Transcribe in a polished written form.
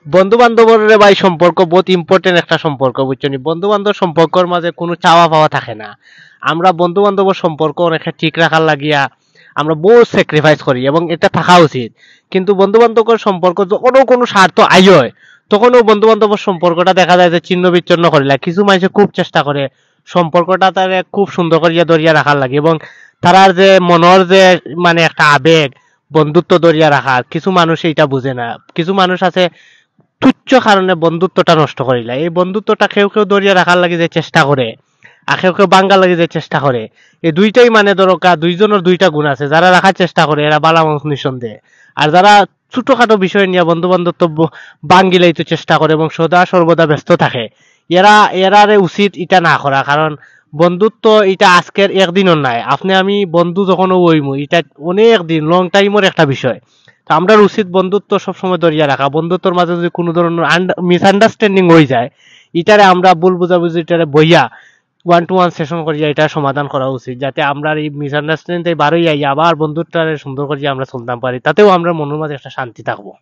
বন্ধু বান্ধবের ভাই সম্পর্ক বহুত ইম্পর্টেন্ট একটা সম্পর্ক, বুঝছো নি? বন্ধু বান্ধব সম্পর্কের মাঝে কোনো চাওয়া পাওয়া থাকে না। আমরা বন্ধু বান্ধবের সম্পর্ক অনেকটা ঠিক রাখার লাগিয়া আমরা বহুত স্যাক্রিফাইস করি এবং এটা থাকা উচিত। কিন্তু বন্ধু বান্ধবের সম্পর্ক যখনও কোনো স্বার্থ আই হয়, তখনও বন্ধু বান্ধবের সম্পর্কটা দেখা যায় যে ছিন্ন বিচ্ছিন্ন করিলা। কিছু মানুষে খুব চেষ্টা করে সম্পর্কটা তারে খুব সুন্দর করিয়া ধরিয়া রাখার লাগে, এবং তারার যে মনের যে মানে একটা আবেগ, বন্ধুত্ব ধরিয়া রাখার, কিছু মানুষ এইটা বুঝে না। কিছু মানুষ আছে তুচ্ছ কারণে বন্ধুত্বটা নষ্ট করিলা। এই বন্ধুত্বটা কেউ কেউ ধরিয়া রাখার লাগে যে চেষ্টা করে, আর কেউ কেউ বাঙ্গা লাগে যে চেষ্টা করে। এই দুইটাই মানে দরকার, দুইজনের দুইটা গুণ আছে। যারা রাখার চেষ্টা করে এরা বালা মানুষ নিঃসন্দেহে, আর যারা ছোটখাটো বিষয় নিয়ে বন্ধু বান্ধব বাঙ্গিলাই তো চেষ্টা করে এবং সদা সর্বদা ব্যস্ত থাকে, এরা এরারে উচিত এটা না করা। কারণ বন্ধুত্ব এটা আজকের একদিনের নাই। আপনি আমি বন্ধু যখন হইমু, এটা অনেক দিন লং টাইমের একটা বিষয়। তো আমরা উচিত বন্ধুত্ব সবসময় ধরিয়া রাখা। বন্ধুত্বর মাঝে যদি কোনো ধরনের মিসআন্ডারস্ট্যান্ডিং হয়ে যায়, এটারে আমরা ভুল বুঝাবুঝি এটারে বইয়া ওয়ান টু ওয়ান সেশন করিয়া এটা সমাধান করা উচিত, যাতে আমরা এই মিসআন্ডারস্ট্যান্ডিং বারোই আই আবার বন্ধুত্বটারে সুন্দর করিয়া আমরা চলতাম পারি, তাতেও আমরা মনের মাঝে একটা শান্তি থাকবো।